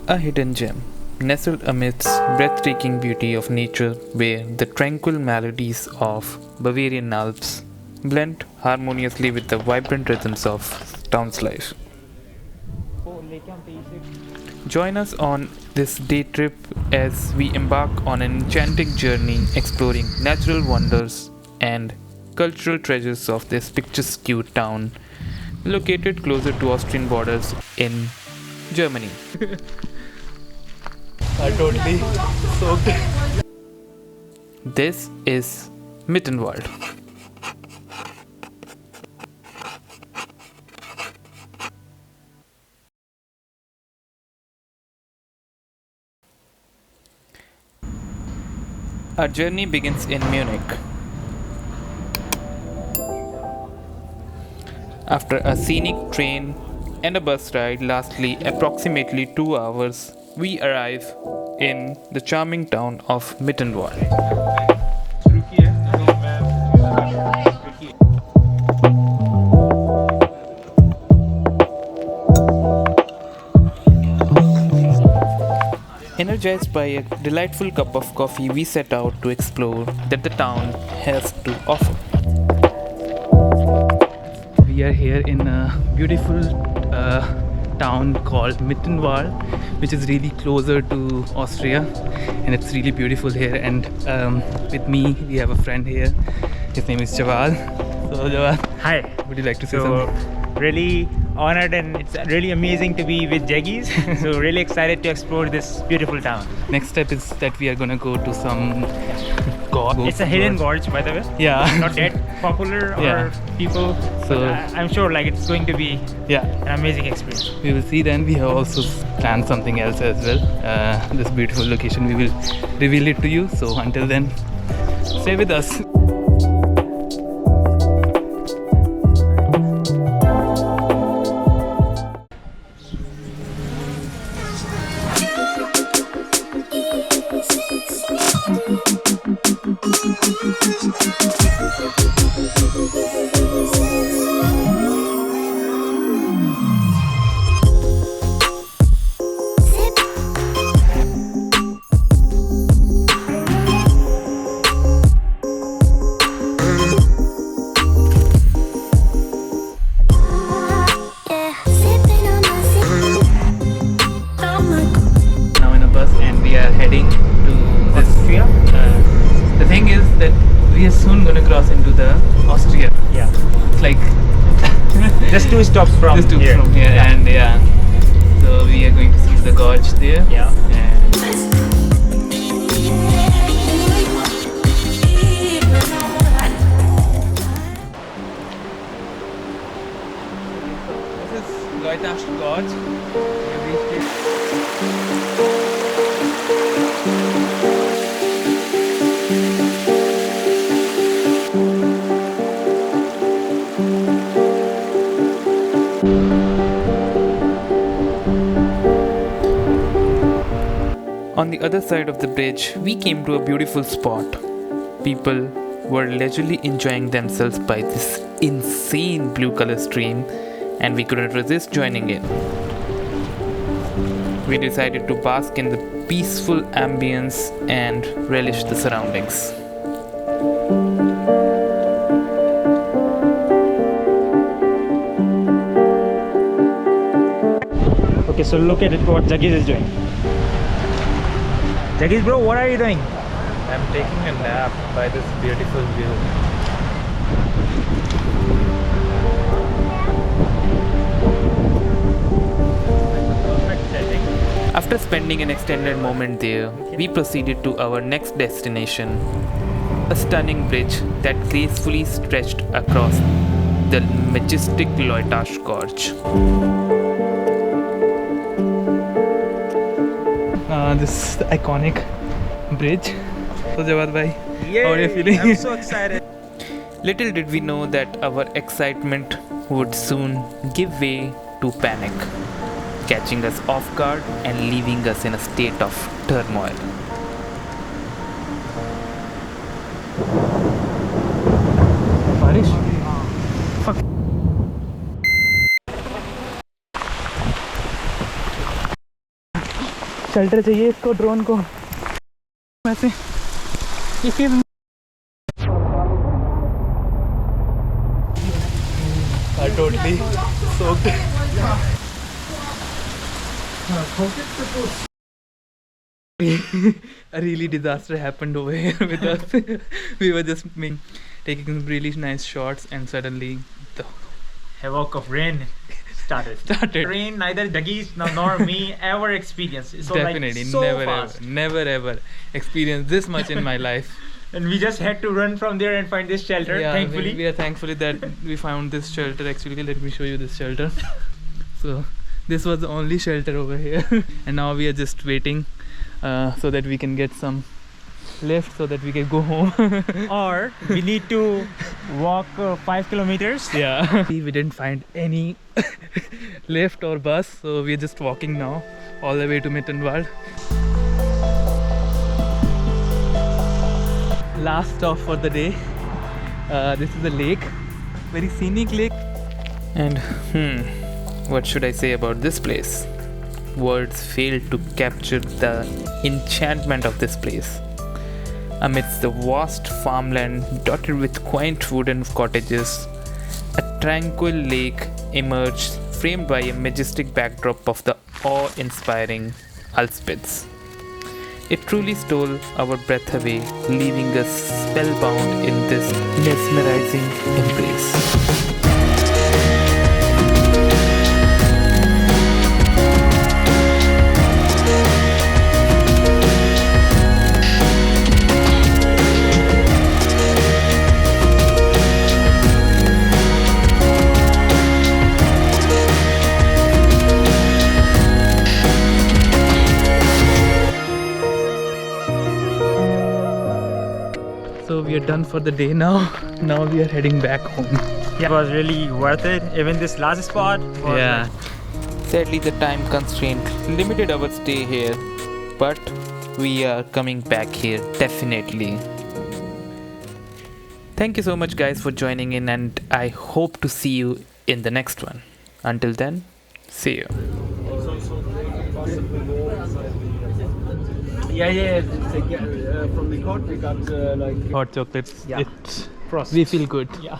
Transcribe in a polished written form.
A hidden gem, nestled amidst breathtaking beauty of nature where the tranquil melodies of Bavarian Alps blend harmoniously with the vibrant rhythms of town's life. Join us on this day trip as we embark on an enchanting journey exploring natural wonders and cultural treasures of this picturesque town located closer to Austrian borders in Germany. are totally soaked. This is Mittenwald. Our journey begins in Munich. After a scenic train and a bus ride, lastly approximately 2 hours, we arrive in the charming town of Mittenwald. Energized by a delightful cup of coffee, we set out to explore that the town has to offer. We are here in a beautiful town called Mittenwald, which is really closer to Austria, and it's really beautiful here. And with me, we have a friend here. His name is Jawad. So, Jawad, Hi. would you like to say So something? really honored, and it's really amazing to be with Jaggies. So really excited to explore this beautiful town. Next step is that we are gonna go to some gorge. It's a hidden gorge, by the way. Yeah. Not that popular or Yeah. people. So- So I'm sure like it's going to be Yeah. an amazing experience. We will see then. We have also planned something else as well. This beautiful location, we will reveal it to you. So until then, stay with us. Now in a bus, and we are heading to this. Austria? The thing is that we are soon gonna cross into the Austria. Yeah. It's like Just 2 stops from just two here. from here, and yeah. So we are going to see the gorge there. Yeah. And this is Leutasch Gorge. We have reached it. On the other side of the bridge, we came to a beautiful spot. People were leisurely enjoying themselves by this insane blue color stream, and we couldn't resist joining in. We decided to bask in the peaceful ambience and relish the surroundings. Okay, so look at it, what Jaggies is doing. Jaggies bro, what are you doing? I'm taking a nap by this beautiful view. Perfect setting. After spending an extended moment there, we proceeded to our next destination, a stunning bridge that gracefully stretched across the majestic Leutasch Gorge. This is the iconic bridge. So Jawad bhai, Yay, how are you feeling? I'm so excited. Little did we know that our excitement would soon give way to panic, catching us off guard and leaving us in a state of turmoil. Barish? Shelter चाहिए इसको, drone को वैसे इसी totally soaked. A really disaster happened over here with us. We were just taking some really nice shots, and suddenly the Havoc of rain started. Rain neither Jaggies nor me ever experienced. So definitely like, so never fast. never ever experienced this much in my life. And we just had to run from there and find this shelter. Yeah, thankfully. we are thankfully that we found this shelter. Actually, let me show you this shelter. So this was the only shelter over here, and now we are just waiting so that we can get some lift so that we can go home. Or we need to walk 5 kilometers. Yeah. We didn't find any lift or bus, so we are just walking now all the way to Mittenwald. Last stop for the day. This is a lake, very scenic lake. And what should I say about this place? Words fail to capture the enchantment of this place. Amidst the vast farmland dotted with quaint wooden cottages, a tranquil lake emerged, framed by a majestic backdrop of the awe-inspiring Alpines. It truly stole our breath away, leaving us spellbound in this mesmerizing embrace. So we are done for the day now. Now we are heading back home. Yeah, it was really worth it. Even this last spot was Yeah. Sadly, the time constraint limited our stay here, but we are coming back here definitely. Thank you so much, guys, for joining in, and I hope to see you in the next one. Until then, see you. Yeah. From the court we got like Hot chocolates. Yeah. It, frost. we feel good. Yeah.